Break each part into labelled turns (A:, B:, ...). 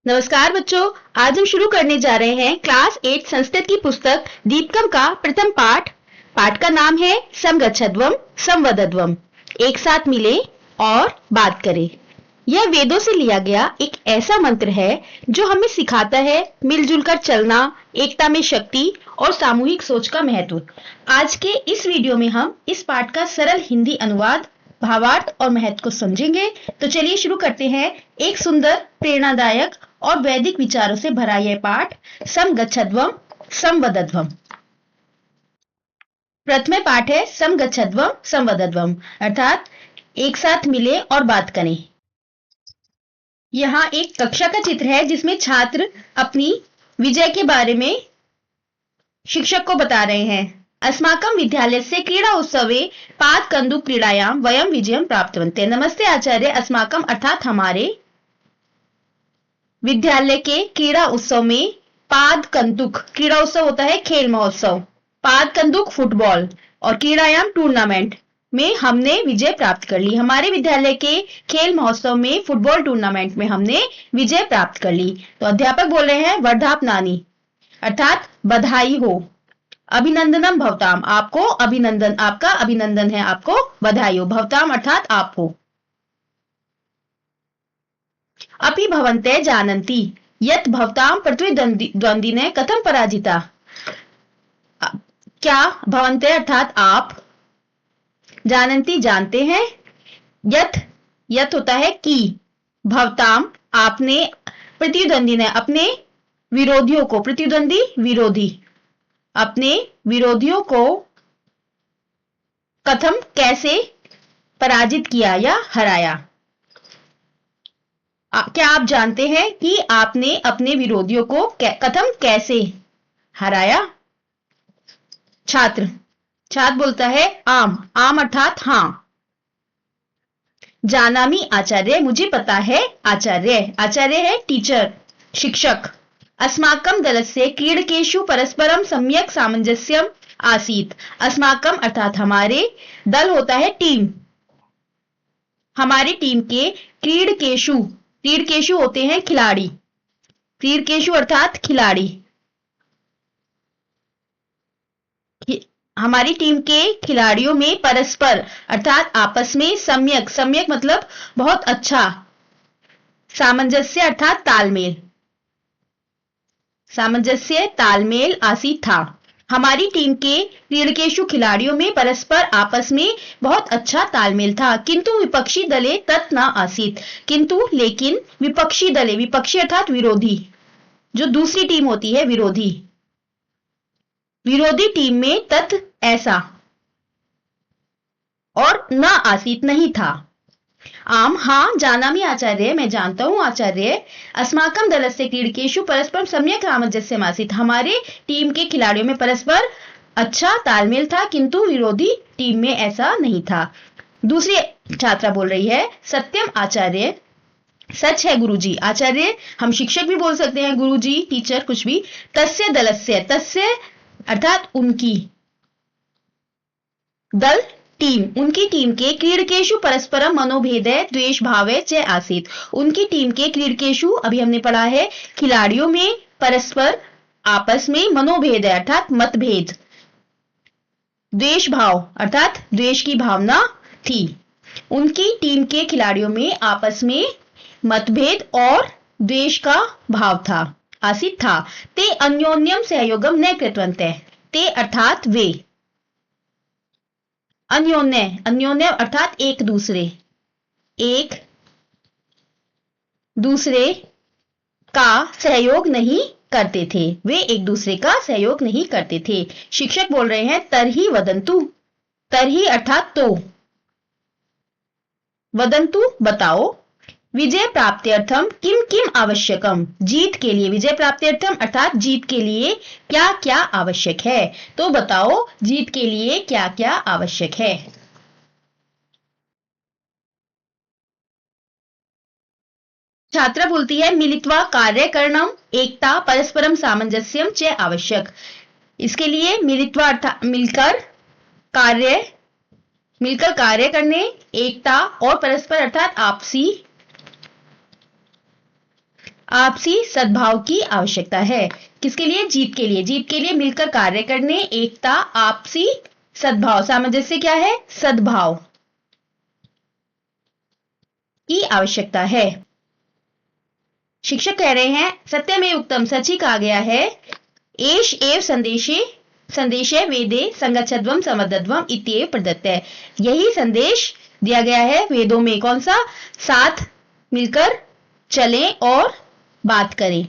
A: नमस्कार बच्चों, आज हम शुरू करने जा रहे हैं क्लास 8 संस्कृत की पुस्तक दीपकम का प्रथम पाठ। पाठ का नाम है समगच्छध्वम संवदध्वम। एक साथ मिले और बात करें। यह वेदों से लिया गया एक ऐसा मंत्र है जो हमें सिखाता है मिलजुल कर चलना, एकता में शक्ति और सामूहिक सोच का महत्व। आज के इस वीडियो में हम इस पाठ का सरल हिंदी अनुवाद, भावार्थ और महत्व को समझेंगे। तो चलिए शुरू करते हैं। एक सुंदर, प्रेरणादायक और वैदिक विचारों से भरा यह पाठ समगच्छध्वम संवदध्वम। प्रथम पाठ है समगच्छध्वम संवदध्वम, अर्थात एक साथ मिले और बात करें। यहाँ एक कक्षा का चित्र है जिसमें छात्र अपनी विजय के बारे में शिक्षक को बता रहे हैं। अस्माकं विद्यालयस्य क्रीड़ा उत्सवे पाद कन्दुक क्रीडायां वयं विजयं प्राप्तवन्तः। नमस्ते आचार्य, अस्माकं अर्थात हमारे विद्यालय के क्रीड़ा उत्सव में पाद कंदुक, क्रीड़ा उत्सव होता है खेल महोत्सव, पाद कंदुक फुटबॉल और क्रीड़ायाम टूर्नामेंट में हमने विजय प्राप्त कर ली। हमारे विद्यालय के खेल महोत्सव में फुटबॉल टूर्नामेंट में हमने विजय प्राप्त कर ली। तो अध्यापक बोल रहे हैं वर्धापनानि, अर्थात बधाई हो। अभिनंदनम भवताम, आपको अभिनंदन, आपका अभिनंदन है, आपको बधाई हो। भवताम अर्थात आपको। अपि भवन्ते जानन्ति यत् भवतां प्रतिद्वंदिने कथम पराजिता। क्या भवन्ते अर्थात आप, जानन्ति जानते हैं, यत् होता है कि, भवताम आपने, प्रतिद्वंदिने अपने विरोधियों को, प्रतिद्वंदी विरोधी, अपने विरोधियों को कथम कैसे पराजित किया या हराया। क्या आप जानते हैं कि आपने अपने विरोधियों को कथम कैसे हराया। छात्र बोलता है आम अर्थात हाँ। जानामि आचार्य, मुझे पता है आचार्य है टीचर, शिक्षक। अस्माकं दलस्य क्रीडकेषु परस्परं सम्यक् सामंजस्यम् आसीत्। अस्माकं अर्थात हमारे, दल होता है टीम, हमारी टीम के क्रीडकेषु होते हैं खिलाड़ी, क्रीडकेषु अर्थात खिलाड़ी। हमारी टीम के खिलाड़ियों में परस्पर अर्थात आपस में, सम्यक मतलब बहुत अच्छा, सामंजस्य अर्थात तालमेल, सामंजस्य तालमेल आसीत था। हमारी टीम के क्रीडकेषु खिलाड़ियों में परस्पर आपस में बहुत अच्छा तालमेल था। किंतु विपक्षी दले तत् न आसीत, किंतु लेकिन विपक्षी दले, विपक्षी अर्थात विरोधी, जो दूसरी टीम होती है विरोधी टीम में तत् ऐसा और न आसीत नहीं था। आम हाँ जानामि आचार्य, मैं जानता हूं आचार्य। अस्माकं दलस्य क्रीडकेषु परस्परं सम्यक् सामंजस्यम् आसीत्। हमारे टीम के खिलाड़ियों में परस्पर अच्छा तालमेल था, किंतु विरोधी टीम में ऐसा नहीं था। दूसरी छात्रा बोल रही है सत्यम आचार्य, सच है गुरुजी। आचार्य हम शिक्षक भी बोल सकते हैं, गुरुजी, टीचर, कुछ भी। तस्य दलस्य, तस्य अर्थात उनकी, दल टीम, उनकी टीम के क्रीडकेषु परस्परम मनोभेदे द्वेष भावे च आसीत। उनकी टीम के क्रीडकेषु, अभी हमने पढ़ा है, खिलाड़ियों में परस्पर आपस में मनोभेद है अर्थात मतभेद, द्वेष भाव अर्थात द्वेष की भावना थी। उनकी टीम के खिलाड़ियों में आपस में मतभेद और द्वेष का भाव था, आसीत था। ते अन्योन्यम सहयोगम न कृतवन्तः। ते अर्थात वे, अन्योन्य अर्थात एक दूसरे का सहयोग नहीं करते थे, वे एक दूसरे का सहयोग नहीं करते थे। शिक्षक बोल रहे हैं तरही वदंतु, तरही अर्थात तो, वदंतु बताओ। विजय प्राप्त्यर्थम किम किम आवश्यकम, जीत के लिए, विजय प्राप्त्यर्थम अर्थात जीत के लिए क्या क्या आवश्यक है। तो बताओ जीत के लिए क्या क्या आवश्यक है। छात्रा बोलती है मिलित्वा कार्य करणम एकता परस्परम सामंजस्यम च आवश्यक। इसके लिए मिलित्वा अर्थात मिलकर कार्य करने, एकता और परस्पर अर्थात आपसी आपसी सद्भाव की आवश्यकता है। किसके लिए? जीत के लिए। जीत के लिए मिलकर कार्य करने, एकता, आपसी सद्भाव, सामंजस्य क्या है? सद्भाव की आवश्यकता है। शिक्षक कह रहे हैं सत्यमेव उक्तम, सच ही कहा गया है। एष एव संदेशे वेदे संगच्छध्वम संवदध्वम इत्येव प्रदत्तः। यही संदेश दिया गया है वेदों में। कौन सा? साथ मिलकर चलें और बात करें।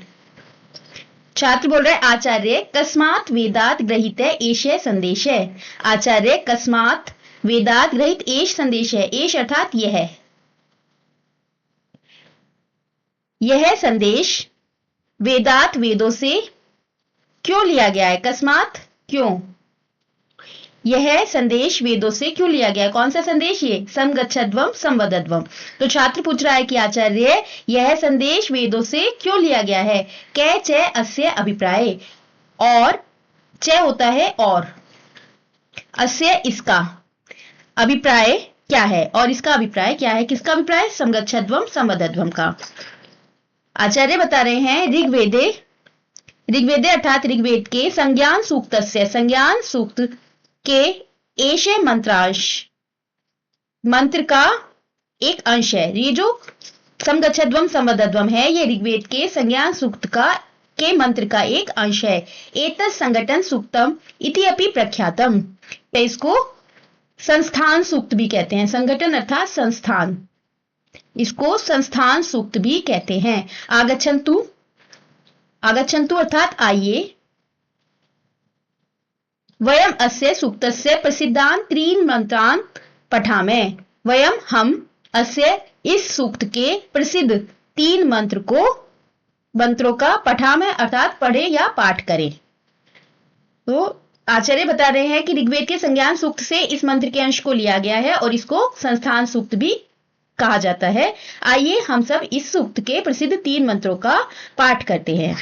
A: छात्र बोल रहे आचार्य कस्मात् वेदात् गृहीत एष संदेश है। आचार्य कस्मात् वेदात् गृहीत एष संदेश है। एष अर्थात यह संदेश वेदात वेदों से क्यों लिया गया है? कस्मात् क्यों? यह संदेश वेदों से क्यों लिया गया है? कौन सा संदेश? ये समगच्छध्वम संवदध्वम। तो छात्र पूछ रहा है कि आचार्य यह संदेश वेदों से क्यों लिया गया है? कै च अस्य अभिप्राय, और च होता है और, अस्य इसका, अभिप्राय क्या है और इसका अभिप्राय क्या है? किसका अभिप्राय? समगच्छध्वम संवदध्वम का। आचार्य बता रहे हैं ऋग्वेदे अर्थात ऋग्वेद के संज्ञान सूक्तस्य, संज्ञान सूक्त के एष मंत्रांश, मंत्र का एक अंश है। ये जो समगच्छध्वम संवदध्वम है ये ऋग्वेद के संज्ञान सूक्त के मंत्र का एक अंश है। एतत् संघटन सूक्तम इति अपि प्रख्यातम। इसको संस्थान सूक्त भी कहते हैं। संगठन अर्थात संस्थान, इसको संस्थान सूक्त भी कहते हैं। आगच्छन्तु, आगच्छन्तु अर्थात आइए। वयम अस्य सूक्तस्य प्रसिद्धान त्रीन मंत्रान पठामः। वयम हम अस्य इस सूक्त के प्रसिद्ध 3 मंत्रों का पठामः अर्थात पढ़े या पाठ करें। तो आचार्य बता रहे हैं कि ऋग्वेद के संज्ञान सूक्त से इस मंत्र के अंश को लिया गया है और इसको संस्थान सूक्त भी कहा जाता है। आइए हम सब इस सूक्त के प्रसिद्ध 3 मंत्रों का पाठ करते हैं।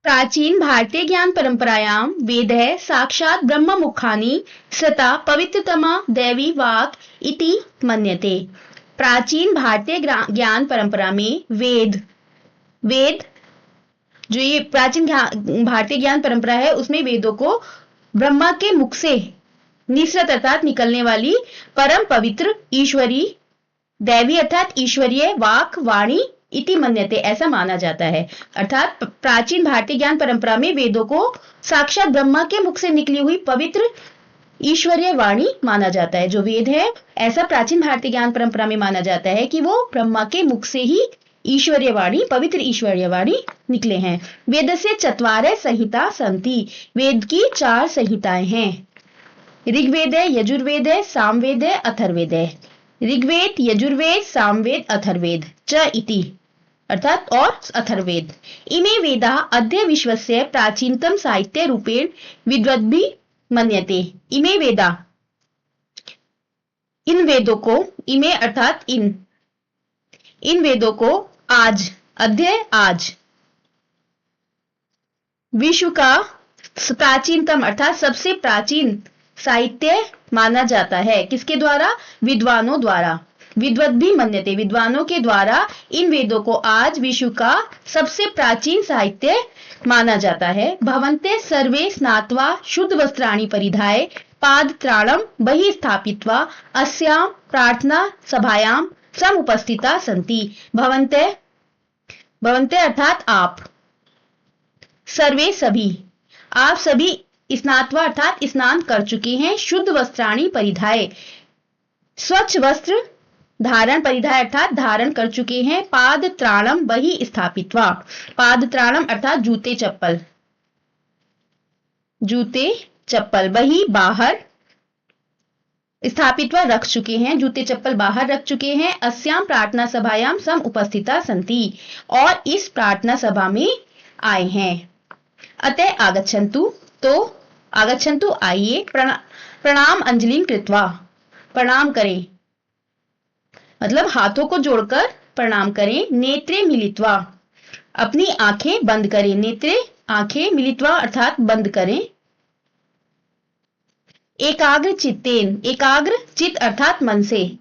A: प्राचीन भारतीय ज्ञान परंपरायां वेदः साक्षात् ब्रह्म मुखानि सता पवित्रतमा दैवी वाक् इति मन्यते। प्राचीन भारतीय ज्ञान परंपरा में वेद जो ये प्राचीन भारतीय ज्ञान परंपरा है उसमें वेदों को ब्रह्मा के मुख से निसृत अर्थात निकलने वाली परम पवित्र ईश्वरी, दैवी अर्थात ईश्वरीय वाक वाणी इति मन्यते, ऐसा माना जाता है। अर्थात प्राचीन भारतीय ज्ञान परंपरा में वेदों को साक्षात ब्रह्मा के मुख से निकली हुई पवित्र ईश्वरीय वाणी माना जाता है। जो वेद है ऐसा प्राचीन भारतीय ज्ञान परंपरा में माना जाता है कि वो ब्रह्मा के मुख से ही ईश्वरीय वाणी, पवित्र ईश्वरीय वाणी निकले हैं। वेदस्य चत्वारः संहिता सन्ति। वेद की 4 संहिताएं हैं। ऋग्वेद, यजुर्वेद, सामवेद, अथर्ववेद। ऋग्वेद, यजुर्वेद, सामवेद, अथर्ववेद च इति अर्थात और अथर्ववेद। इमे वेदा अद्य विश्वस्य प्राचीनतम साहित्य रूपेण विद्वद्भिः मन्यते। इमे वेदा, इन वेदों को, इमे अर्थात इन वेदों को आज, अद्य आज, विश्व का प्राचीनतम अर्थात सबसे प्राचीन साहित्य माना जाता है। किसके द्वारा? विद्वानों द्वारा। विद्वद्भिः मन्यते, विद्वानों के द्वारा इन वेदों को आज विश्व का सबसे प्राचीन साहित्य माना जाता है। भवन्ते सर्वे स्नात्वा शुद्ध वस्त्राणि परिधाय पादत्राणं बहिः स्थापित्वा अस्यां प्रार्थना सभायां समुपस्थिता सन्ति। भवन्ते अर्थात आप, सर्वे सभी, आप सभी स्नात्वा अर्थात स्नान कर चुके हैं, शुद्ध वस्त्राणि परिधाय स्वच्छ वस्त्र धारण, परिधाय अर्थात धारण कर चुके हैं, पाद त्राणम बहिः स्थापित्वा, पाद त्राणम अर्थात जूते चप्पल, जूते चप्पल, बहिः बाहर, स्थापित्वा रख चुके हैं, जूते चप्पल बाहर रख चुके हैं, अस्याम प्रार्थना सभायाम सम उपस्थिता सन्ति, और इस प्रार्थना सभा में आए हैं। अतः आगच्छन्तु, तो आगच्छन्तु आइए, प्रणाम अंजलिं कृत्वा, प्रणाम करें मतलब हाथों को जोड़कर प्रणाम करें। नेत्रे मिलित्वा, अपनी आंखें बंद करें। नेत्रे आंखें, मिलित्वा अर्थात बंद करें। एकाग्र चित्तेन, एकाग्र चित्त अर्थात मन से,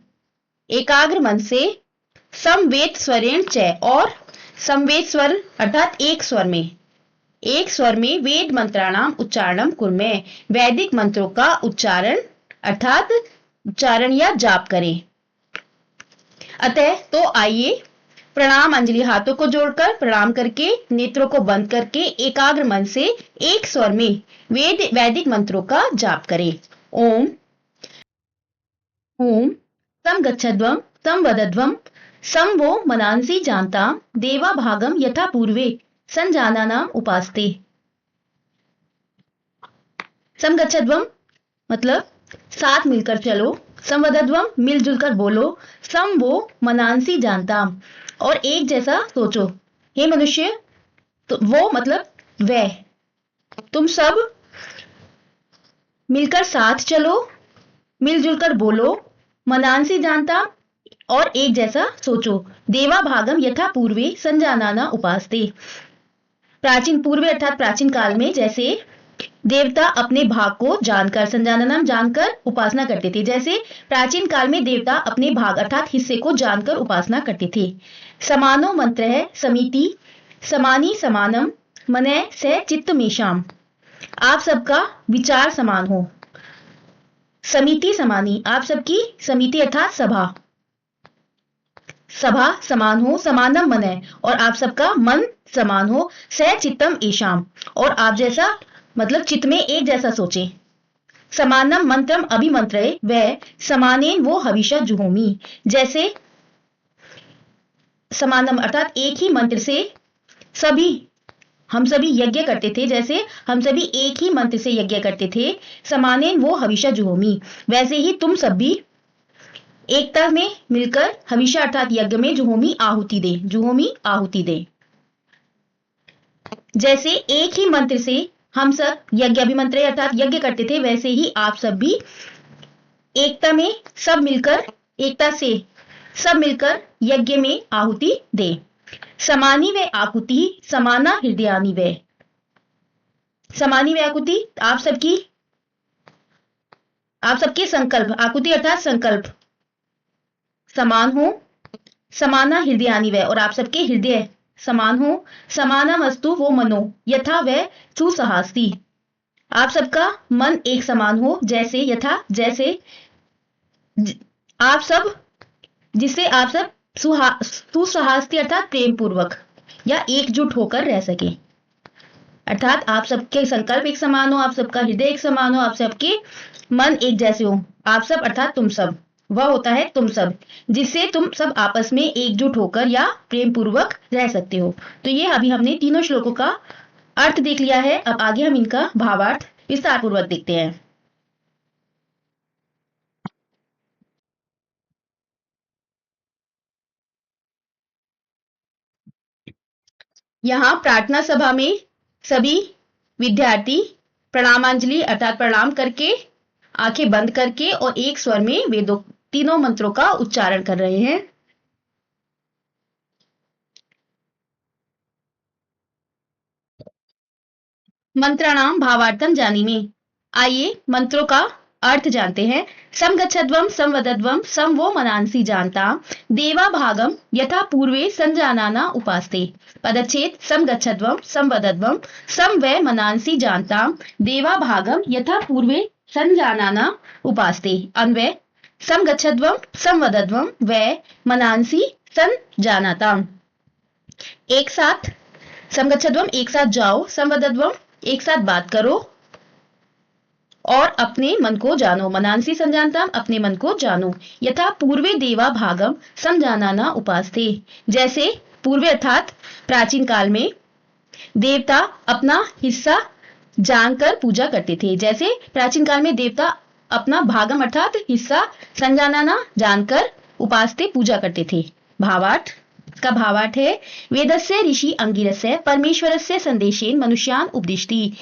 A: एकाग्र मन से, समवेत स्वरेण च, और समवेत स्वर अर्थात एक स्वर में वेद मंत्राणाम उच्चारणम कुर्मे, वैदिक मंत्रों का उच्चारण अर्थात उच्चारण या जाप करें। अतः तो आइए प्रणाम अंजलि, हाथों को जोड़कर प्रणाम करके, नेत्रों को बंद करके एकाग्र मन से एक स्वर में वैदिक मंत्रों का जाप करें। ओम ओम तम गच्छध्वम तम वदध्वम सम वो मनांसि जानताम देवा भागम यथा पूर्वे संजानाना उपास्ते। सम गच्छध्वम मतलब साथ मिलकर चलो, संवदध्वम मिलजुल कर बोलो, सम वो मनांसि जानताम और एक जैसा सोचो। हे मनुष्य, तो वो मतलब वह, तुम सब मिलकर साथ चलो, मिलजुल कर बोलो, मनांसि जानता और एक जैसा सोचो। देवा भागम यथा पूर्वे संजानाना उपास्ते। प्राचीन पूर्वे अर्थात प्राचीन काल में जैसे देवता अपने भाग को जानकर, संजाननम जानकर उपासना करते थे, जैसे प्राचीन काल में देवता अपने भाग अर्थात हिस्से को जानकर उपासना करते थे। समानो मंत्र है समिति, समानी समानम मनय से चित्त मेषाम, आप सबका विचार समान हो। समिति समानी, आप सबकी समिति अर्थात सभा, सभा समान हो, समानम मनय और आप सबका मन समान हो, सह चित्तम ईशाम और आप जैसा मतलब चित्त में एक जैसा सोचे। समानम मंत्रम अभिमंत्रे वह समानेन वो हविषा जुहोमी, जैसे समानम अर्थात एक ही मंत्र से हम सभी यज्ञ करते थे, जैसे हम सभी एक ही मंत्र से यज्ञ करते थे। समानेन वो हविषा जुहोमी, वैसे ही तुम सब भी एकता में मिलकर हविषा अर्थात यज्ञ में जुहोमी आहुति दे। जैसे एक ही मंत्र से हम सब यज्ञ अभिमंत्रे अर्थात यज्ञ करते थे, वैसे ही आप सब भी एकता में सब मिलकर यज्ञ में आहुति दे। समानी व आकुति समाना हृदयानि व, समानी व आकुति आप सबके संकल्प, आकुति अर्थात संकल्प समान हो, समाना हृदयानि व और आप सबके हृदय समान हो। समाना वस्तु वो मनो यथा व सुसहास्ति, आप सबका मन एक समान हो, जैसे यथा जैसे आप सब जिससे आप सब सुसहास्ति अर्थात प्रेम पूर्वक या एकजुट होकर रह सके। अर्थात आप सबके संकल्प एक समान हो, आप सबका हृदय एक समान हो, आप सबके मन एक जैसे हो। आप सब अर्थात तुम सब, वह होता है तुम सब, जिससे तुम सब आपस में एकजुट होकर या प्रेम पूर्वक रह सकते हो। तो ये अभी हमने तीनों श्लोकों का अर्थ देख लिया है। अब आगे हम इनका भावार्थ विस्तार पूर्वक देखते हैं। यहाँ प्रार्थना सभा में सभी विद्यार्थी प्रणामांजलि अर्थात प्रणाम करके, आंखें बंद करके और एक स्वर में वेदों तीनों मंत्रों का उच्चारण कर रहे हैं। मंत्राणाम भावार्थम जानीमे, आइए मंत्रों का अर्थ जानते हैं। सम गच्छध्वम संवदध्वम सम वो मनांसि जानता देवा भागम यथा पूर्वे संजानाना उपास्ते। पदच्छेद सम गच्छध्वम संवदध्वम सम व मनांसि जानता देवा भागम यथा पूर्वे संजानाना उपास्ते। अन्वय सम गच्छध्वम संवदध्वम व मनांसि संजानाता। एक साथ सम गच्छध्वम एक साथ जाओ, संवदध्वम एक साथ बात करो और अपने मन को जानो, मनांसि संजानताम अपने मन को जानो। यथा पूर्वे देवा भागम संजानाना उपास्ते, जैसे पूर्वे अर्थात प्राचीन काल में देवता अपना हिस्सा जानकर पूजा करते थे, जैसे प्राचीन काल में देवता अपना भागम अर्थात हिस्सा संजानाना जानकर उपास्ते पूजा करते थे। भावार्थ का भावार्थ है वेदस्य ऋषि अंगिरस्य परमेश्वरस्य संदेशेन मनुष्यान उपदिष्टि।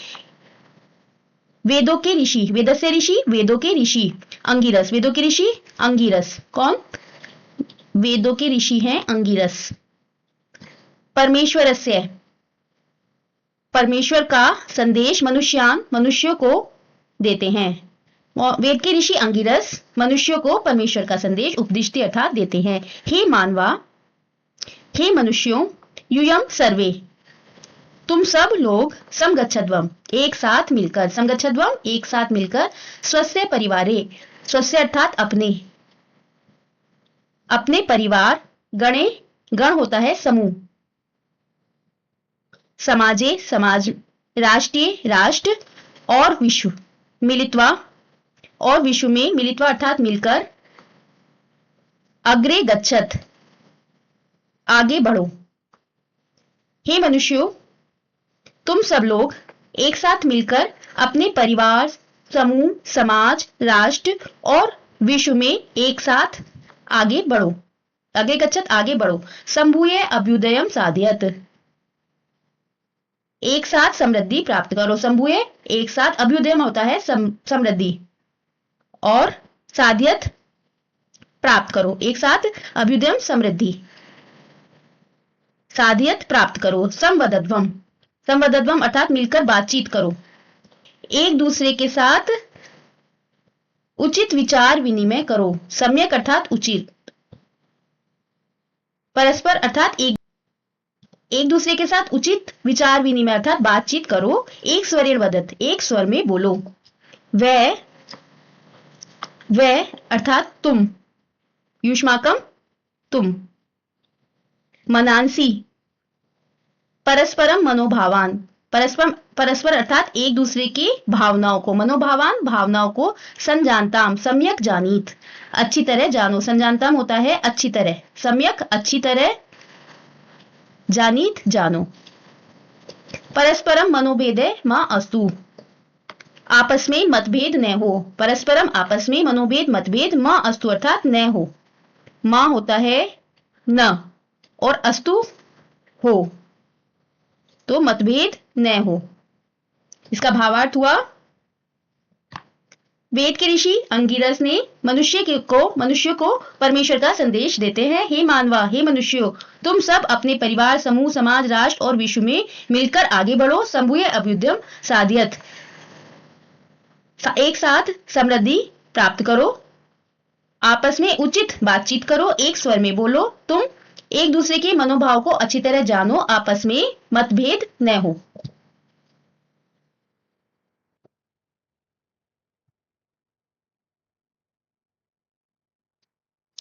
A: वेदों के ऋषि, वेदस्य ऋषि वेदों के ऋषि, अंगिरस वेदों के ऋषि अंगिरस कौन? वेदों के ऋषि हैं अंगिरस। परमेश्वरस्य परमेश्वर का संदेश मनुष्यान मनुष्यों को देते हैं। वेद के ऋषि अंगिरस मनुष्यों को परमेश्वर का संदेश उपदिष्टि अर्थात देते हैं। हे मानवा, हे मनुष्यों, यूयम सर्वे, तुम सब लोग समगच्छध्वम एक साथ मिलकर, समगच्छध्वम एक साथ मिलकर, स्वस्य परिवारे, स्वस्य अर्थात अपने, अपने परिवार, गणे, गण होता है समूह, समाजे समाज, राष्ट्रीय राष्ट्र, और विश्व मिलित्वा, और विश्व में मिलित्वा अर्थात मिलकर, अग्रे गच्छत आगे बढ़ो। हे मनुष्यों, तुम सब लोग एक साथ मिलकर अपने परिवार, समूह, समाज, राष्ट्र और विश्व में एक साथ आगे बढ़ो। आगे गच्छत आगे बढ़ो। संभूय अभ्युदयम साधयत, एक साथ समृद्धि प्राप्त करो। संभूय एक साथ, अभ्युदयम होता है समृद्धि, और साधयत प्राप्त करो। एक साथ अभ्युदयम समृद्धि, साधयत प्राप्त करो। संवदध्वम, संवदध्वम अर्थात मिलकर बातचीत करो। एक दूसरे के साथ उचित विचार विनिमय करो। सम्यक अर्थात उचित, परस्पर अर्थात एक दूसरे के साथ उचित विचार विनिमय अर्थात बातचीत करो। एक स्वरेण वदत, एक स्वर में बोलो। वह अर्थात तुम, युष्माकम तुम। मनांसी, परस्परम मनोभावान, परस्पर अर्थात एक दूसरे की भावनाओं को, मनोभावान भावनाओं को, संजानताम सम्यक जानीत, अच्छी तरह जानो। संजानताम होता है अच्छी तरह, सम्यक अच्छी तरह, जानीत जानो। परस्परम मनोभेदे मां अस्तु, आपस में मतभेद न हो। परस्परम आपस में, मनोभेद मतभेद, मां अस्तु अर्थात न हो। मां होता है न और अस्तु हो, तो मतभेद न हो। इसका भावार्थ हुआ, वेद के ऋषि अंगिरस ने मनुष्य को परमेश्वर का संदेश देते हैं। हे मानवा, हे मनुष्यों, तुम सब अपने परिवार, समूह, समाज, राष्ट्र और विश्व में मिलकर आगे बढ़ो। संभूय अभ्युदयम साधयत, एक साथ समृद्धि प्राप्त करो। आपस में उचित बातचीत करो। एक स्वर में बोलो। तुम एक दूसरे के मनोभाव को अच्छी तरह जानो। आपस में मतभेद न हो।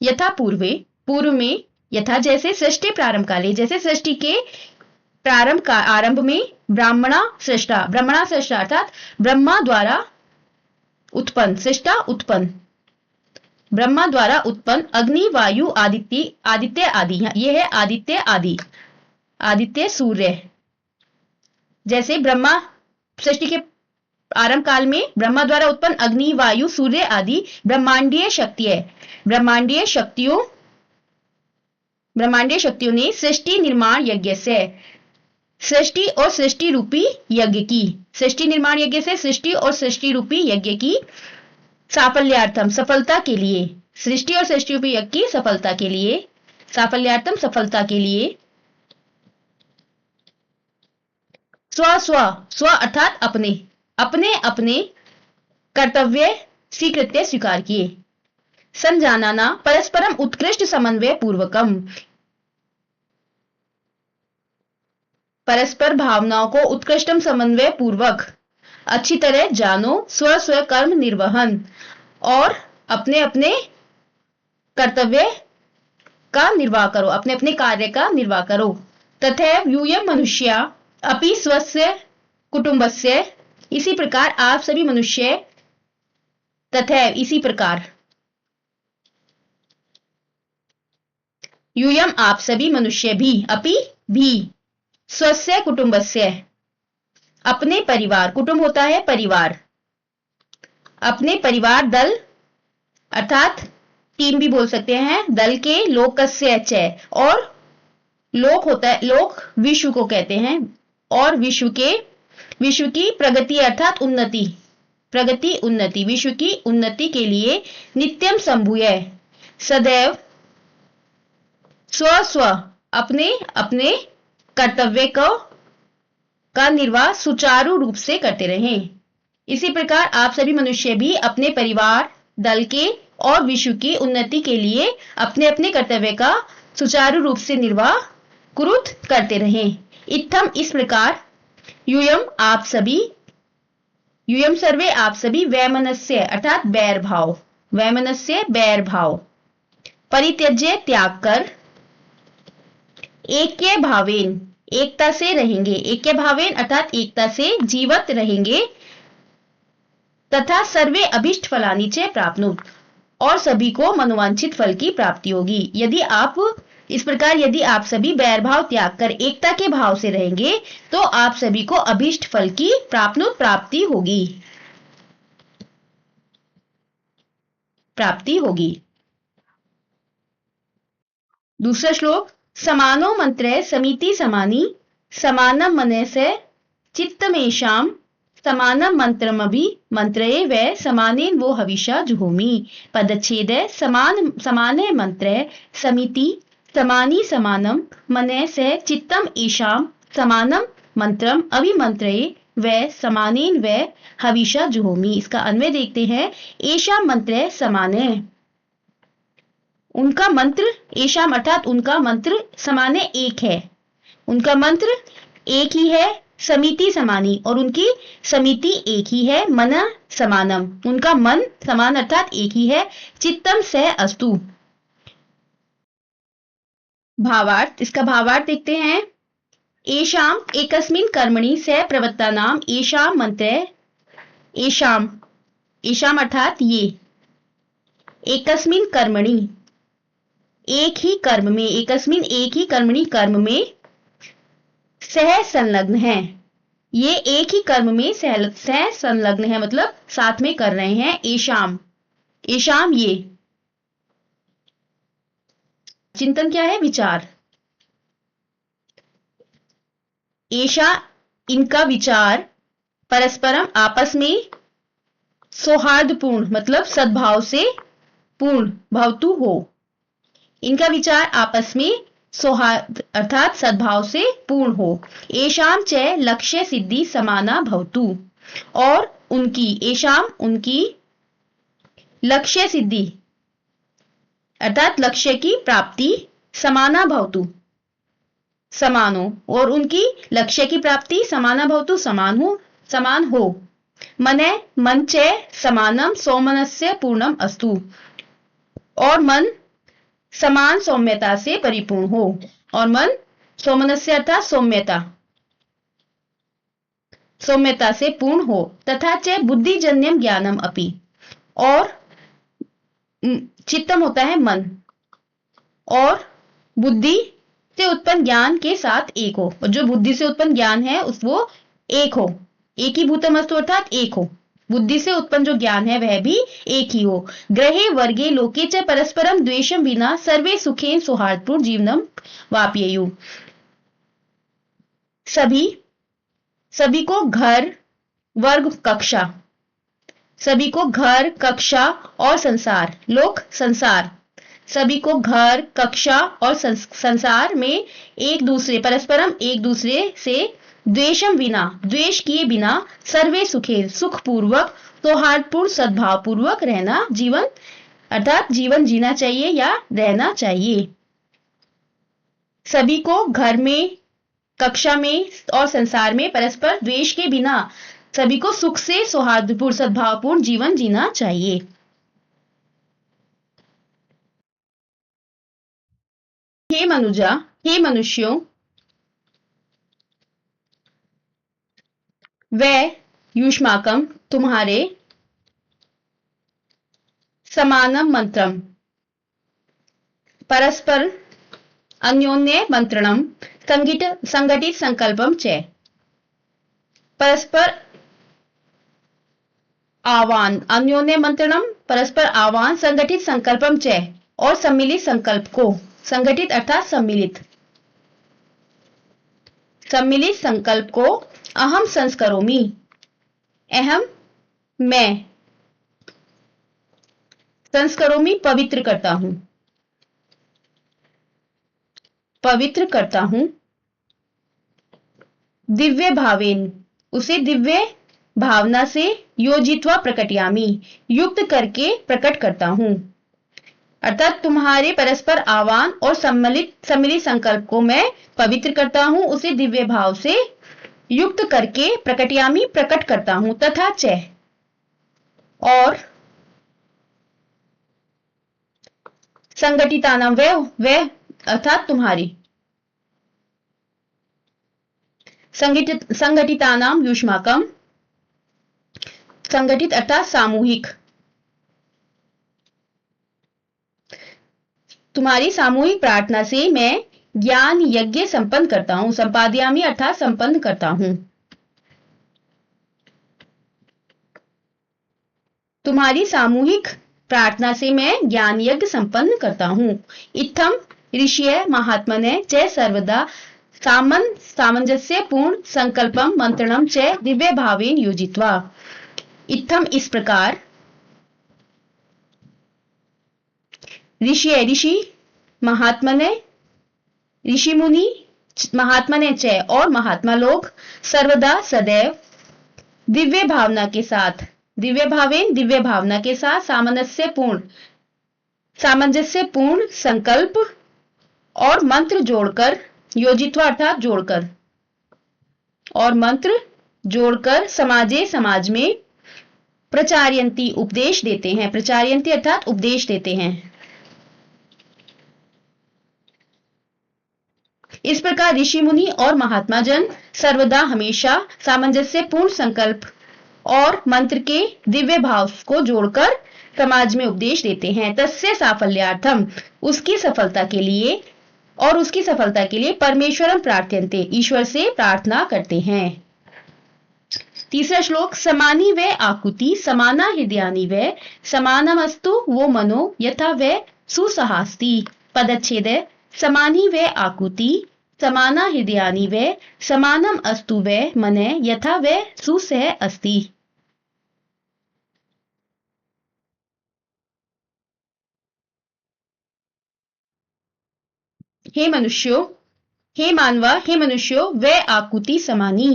A: यथा पूर्वे, पूर्व में, यथा जैसे, सृष्टि प्रारंभ काले, जैसे सृष्टि के आरंभ में, ब्राह्मणा सृष्टा अर्थात ब्रह्मा द्वारा उत्पन्न, सृष्टा उत्पन्न, ब्रह्मा द्वारा उत्पन्न, अग्नि, वायु, आदित्य आदि, ये है आदित्य आदि, आदित्य सूर्य। जैसे ब्रह्मा सृष्टि के आरंभ काल में ब्रह्मा द्वारा उत्पन्न अग्नि, वायु, सूर्य आदि ब्रह्मांडीय शक्ति है। ब्रह्मांडीय शक्तियों ने सृष्टि निर्माण यज्ञ से, सृष्टि और सृष्टि रूपी यज्ञ की, सृष्टि निर्माण यज्ञ से सृष्टि और सृष्टि रूपी यज्ञ की साफल्यार्थम, सफलता के लिए, सृष्टि और सृष्टि रूपी यज्ञ की सफलता के लिए, साफल्यार्थम सफलता के लिए, स्व अर्थात अपने कर्तव्य स्वीकार किए। संजानाना, परस्परम उत्कृष्ट समन्वय पूर्वकम, परस्पर भावनाओं को उत्कृष्टम समन्वय पूर्वक अच्छी तरह जानो। स्व कर्म निर्वहन, और अपने अपने कर्तव्य का निर्वाह करो, अपने अपने कार्य का निर्वाह करो। तथैव यूयम मनुष्या अपि स्वस्य कुटुंबस्य, इसी प्रकार आप सभी मनुष्य, तथैव इसी प्रकार, यूयम आप सभी मनुष्य भी, अपि भी, स्वस्य कुटुंबस्य अपने परिवार, कुटुंब होता है परिवार, अपने परिवार दल अर्थात टीम भी बोल सकते हैं, दल के, लोकस्य च, और लोक होता है, लोक विश्व को कहते हैं, और विश्व की प्रगति अर्थात उन्नति, प्रगति उन्नति, विश्व की उन्नति के लिए नित्यम संभूय, सदैव स्व अपने अपने कर्तव्य का निर्वाह सुचारू रूप से करते रहें। इसी प्रकार आप सभी मनुष्य भी अपने परिवार, दल के और विश्व की उन्नति के लिए अपने अपने कर्तव्य का सुचारू रूप से निर्वाह कुरुत करते रहें। इत्थम इस प्रकार यूयम सर्वे आप सभी वैमनस्य अर्थात बैर भाव परित्यज्य त्याग कर ऐक्य भावेन एकता से रहेंगे। ऐक्य भावेन अर्थात एकता से जीवित रहेंगे तथा सर्वे अभिष्ट फलानि च प्राप्नुत और सभी को मनोवांछित फल की प्राप्ति होगी। यदि आप सभी बैर भाव त्याग कर एकता के भाव से रहेंगे तो आप सभी को अभिष्ट फल की प्राप्ति होगी। दूसरा श्लोक, समानो मंत्रे समिति समानी समानम मनसे चित्तमेषां समानम मंत्रमभि मंत्रये वै समानेन वो हविषा जुहोमि। पदच्छेद समाने मंत्रे समिति समानी समानम मनसे चित्तम ईशाम समानम मंत्रम अभिमंत्रये वै समानेन वै हविषा जुहोमि। इसका अन्वय देखते हैं। एषाम मंत्रे समाने, उनका मंत्र, एषाम अर्थात उनका मंत्र, समाने एक है, उनका मंत्र एक ही है। समिति समानी और उनकी समिति एक ही है। मन समानम, उनका मन समान अर्थात एक ही है। चित्तम सह अस्तु। भावार्थ, इसका भावार्थ देखते हैं। एषाम एकस्मिन् कर्मणि सह प्रवृत्तानाम एषाम मंत्रे, एषाम अर्थात ये, एकस्मिन् कर्मणि एक ही कर्म में, एकस्मिन् एक ही कर्मणि कर्म में सह संलग्न है। ये एक ही कर्म में सह संलग्न है मतलब साथ में कर रहे हैं। एषाम ये, चिंतन क्या है? विचार। एषा इनका विचार परस्परम आपस में सौहार्दपूर्ण मतलब सद्भाव से पूर्ण भवतु हो। इनका विचार आपस में सौहार्द अर्थात सद्भाव से पूर्ण हो। एषाम च लक्ष्य सिद्धि समाना भवतु और उनकी, एषाम उनकी लक्ष्य सिद्धि अर्थात लक्ष्य की प्राप्ति समाना भवतु समान हो, और उनकी लक्ष्य की प्राप्ति समाना भवतु समान हो। मन च समानम सौमनस्य पूर्णम अस्तु और मन समान सौम्यता से परिपूर्ण हो। और मन सौमनस्य अर्थात सौम्यता से पूर्ण हो। तथा च बुद्धिजन्यम ज्ञानम अपि, और चित्तम होता है मन, और बुद्धि से उत्पन्न ज्ञान के साथ एक हो। और जो बुद्धि से उत्पन्न ज्ञान है वो एक हो। एक ही भूतमस्तु अर्थात एक हो। बुद्धि से उत्पन्न जो ज्ञान है वह भी एक ही हो। ग्रहे वर्गे लोके च परस्परम द्वेषम विना सर्वे सुखेन सौहार्दपूर्ण जीवनम वाप्येयु। सभी को घर, वर्ग, कक्षा, सभी को घर, कक्षा और संसार, लोक संसार, सभी को घर, कक्षा और संसार में परस्परम एक दूसरे से द्वेषम विना, द्वेष किए बिना, सर्वे सुखे सुखपूर्वक, सौहार्दपूर्ण सद्भावपूर्वक रहना, जीवन अर्थात जीवन जीना चाहिए या रहना चाहिए। सभी को घर में, कक्षा में और संसार में परस्पर द्वेष के बिना सभी को सुख से सौहार्दपूर्ण सद्भावपूर्ण जीवन जीना चाहिए। हे मनुजा, हे मनुष्यों, वह युष्माकम तुम्हारे समानम मंत्रम परस्पर अन्योन्य मंत्रणम संगठित संकल्पम च, परस्पर आह्वान, अन्योन्य मंत्रणम परस्पर आह्वान, संगठित संकल्पम च और सम्मिलित संकल्प को, संगठित अर्थात सम्मिलित संकल्प को अहम संस्करोमि, अहम मैं, संस्करोमि पवित्र करता हूं, दिव्य भावेन उसे दिव्य भावना से योजित्वा प्रकटयामि, युक्त करके प्रकट करता हूं। अर्थात तुम्हारे परस्पर आह्वान और सम्मिलित संकल्प को मैं पवित्र करता हूं, उसे दिव्य भाव से युक्त करके प्रकटयामि प्रकट करता हूं। तथा च और संगठितानाम व अर्थात तुम्हारी संगठितानाम युष्माकम, संगठित अर्थात सामूहिक, तुम्हारी सामूहिक प्रार्थना से मैं ज्ञान यज्ञ संपन्न करता हूं। संपादयामि अर्थात संपन्न करता हूं। तुम्हारी सामूहिक प्रार्थना से मैं ज्ञान यज्ञ संपन्न करता हूं। इत्थम ऋषिय महात्मने च सर्वदा सामंजस्य पूर्ण संकल्पम मंत्रणम च दिव्य भावेन योजित्वा। इत्थम इस प्रकार, ऋषि महात्मने, ऋषि मुनि, महात्मने च और महात्मा लोग, सर्वदा सदैव, दिव्य भावना के साथ, दिव्य भावेन दिव्य भावना के साथ, सामंजस्य पूर्ण संकल्प और मंत्र जोड़कर, योजित्वा अर्थात जोड़कर, और मंत्र जोड़कर समाज में प्रचारयंती उपदेश देते हैं। प्रचारयंती अर्थात उपदेश देते हैं। इस प्रकार ऋषि मुनि और महात्मा जन सर्वदा हमेशा सामंजस्य पूर्ण संकल्प और मंत्र के दिव्य भाव को जोड़कर समाज में उपदेश देते हैं। तस्य साफल्यार्थम, उसकी सफलता के लिए, और उसकी सफलता के लिए परमेश्वरम प्रार्थयन्ते, ईश्वर से प्रार्थना करते हैं। तीसरा श्लोक, समानी व आकुति समाना हृदयानि व समानमस्तु वो मनो यथा व सुसहास्ति। पदच्छेद, समानी व आकुति समाना हृदयानि व समानम अस्तु व मने यथा व सुसह अस्ति। हे मनुष्यों, हे मानवा, हे मनुष्यों, व आकुति समानी,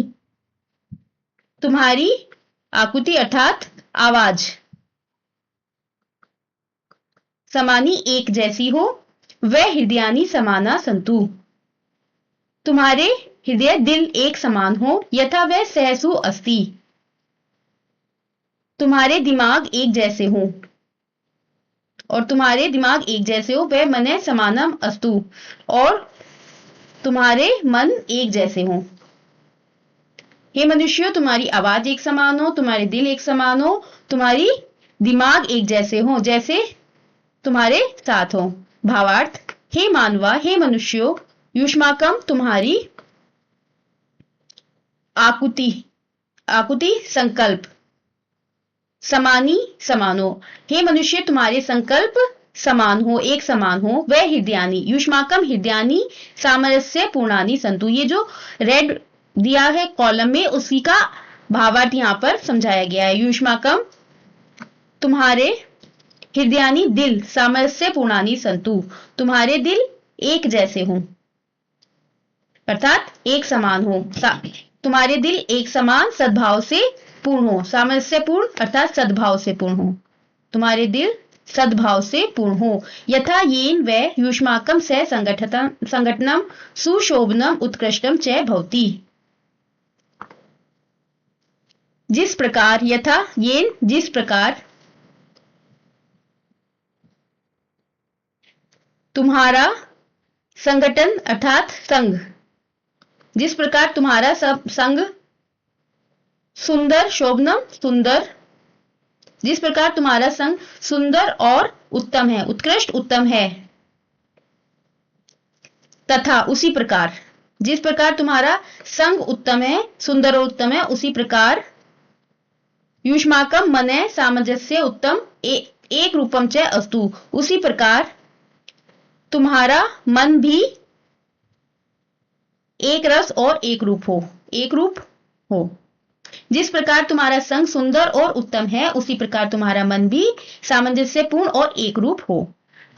A: तुम्हारी आकुति अर्थात आवाज, समानी एक जैसी हो, व हृदयानि समाना संतु, तुम्हारे हृदय दिल एक समान हो, यथा व सहसु अस्ति, तुम्हारे दिमाग एक जैसे हो, और तुम्हारे दिमाग एक जैसे हो, वह मने समानम अस्तु, और तुम्हारे मन एक जैसे हो। हे मनुष्यों, तुम्हारी आवाज एक समान हो, तुम्हारे दिल एक समान हो, तुम्हारी दिमाग एक जैसे हो, जैसे तुम्हारे साथ हो। भावार्थ, हे मानवा, हे मनुष्यों, युष्माकम तुम्हारी आकुति संकल्प, समानी समानो, हे मनुष्य तुम्हारे संकल्प समान हो, एक समान हो, वह हृदयानि, युष्माकम हृदयानि सामरस्य पूर्णानि संतु। ये जो रेड दिया है कॉलम में, उसी का भावार्थ यहां पर समझाया गया है। युष्माकम तुम्हारे हृदयानि दिल, सामरस्य पूर्णानि संतु, तुम्हारे दिल एक जैसे हों, अर्थात एक समान हो, तुम्हारे दिल एक समान सद्भाव से पूर्ण हो, सामरस्य पूर्ण अर्थात सद्भाव से पूर्ण हो, तुम्हारे दिल सद्भाव से पूर्ण हो। यथा येन व युष्माकम स संगठनम सुशोभनम उत्कृष्टम च भवति। जिस प्रकार, यथा येन जिस प्रकार, तुम्हारा संगठन अर्थात संघ, जिस प्रकार तुम्हारा सब संघ सुंदर, शोभनम सुंदर, जिस प्रकार तुम्हारा संघ सुंदर और उत्तम है, उत्कृष्ट उत्तम है, तथा उसी प्रकार, जिस प्रकार तुम्हारा संघ उत्तम है, सुंदर और उत्तम है, उसी प्रकार युष्माकम मने सामंजस्य उत्तम एक रूपम च अस्तु, उसी प्रकार तुम्हारा मन भी एक रस और एक रूप हो। जिस प्रकार तुम्हारा संग सुंदर और उत्तम है, उसी प्रकार तुम्हारा मन भी सामंजस्यपूर्ण और एक रूप हो।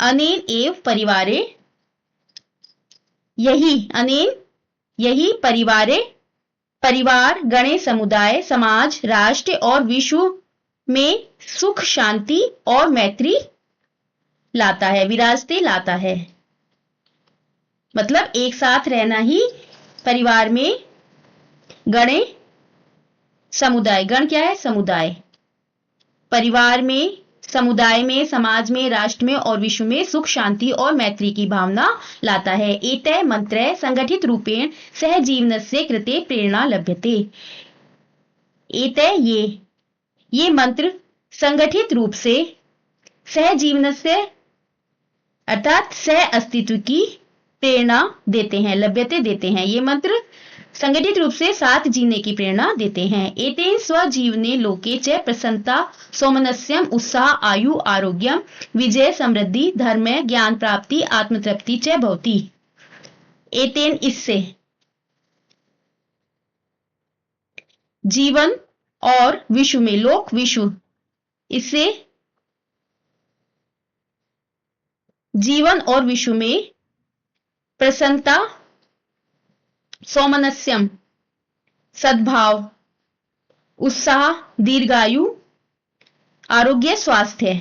A: अनेन एव परिवारे, यही परिवारे परिवार, गणे, समुदाय, समाज, राष्ट्र और विश्व में सुख, शांति और मैत्री लाता है, विराजते लाता है। मतलब एक साथ रहना ही परिवार में, गणे, समुदाय, गण क्या है? समुदाय, परिवार में, समुदाय में, समाज में, राष्ट्र में और विश्व में सुख, शांति और मैत्री की भावना लाता है। एतय मंत्र संगठित रूपेण सहजीवनस्य कृते प्रेरणा लभ्यते। एतय ये मंत्र संगठित रूप से सहजीवनस्य अर्थात सह अस्तित्व की प्रेरणा देते हैं, लभ्यते देते हैं। ये मंत्र संगठित रूप से साथ जीने की प्रेरणा देते हैं। एतेन स्वजीवने लोके च प्रसन्नता, सौमनस्यम, उत्साह, आयु, आरोग्यम, विजय, समृद्धि, धर्म, ज्ञान प्राप्ति, आत्मतृप्ति च भवति। एतेन इससे, जीवन और विश्व में, लोक विश्व, इससे जीवन और विश्व में प्रसन्नता, सौमनस्यम सद्भाव, उत्साह, दीर्घायु, आरोग्य, स्वास्थ्य,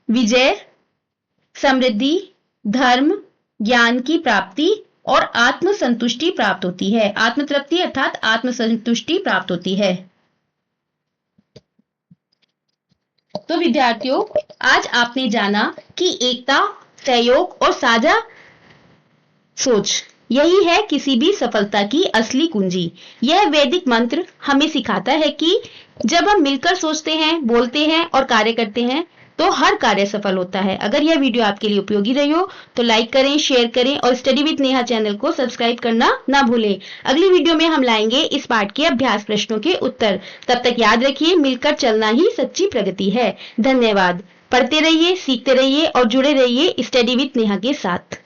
A: विजय, समृद्धि, धर्म, ज्ञान की प्राप्ति और आत्मसंतुष्टि प्राप्त होती है। आत्मतृप्ति अर्थात आत्मसंतुष्टि प्राप्त होती है। तो विद्यार्थियों, आज आपने जाना कि एकता, सहयोग और साझा सोच, यही है किसी भी सफलता की असली कुंजी। यह वैदिक मंत्र हमें सिखाता है कि जब हम मिलकर सोचते हैं, बोलते हैं और कार्य करते हैं तो हर कार्य सफल होता है। अगर यह वीडियो आपके लिए उपयोगी रही हो तो लाइक करें, शेयर करें और स्टडी विद नेहा चैनल को सब्सक्राइब करना ना भूलें। अगली वीडियो में हम लाएंगे इस पाठ के अभ्यास प्रश्नों के उत्तर। तब तक याद रखिए, मिलकर चलना ही सच्ची प्रगति है। धन्यवाद। पढ़ते रहिए, सीखते रहिए और जुड़े रहिए स्टडी विद नेहा के साथ।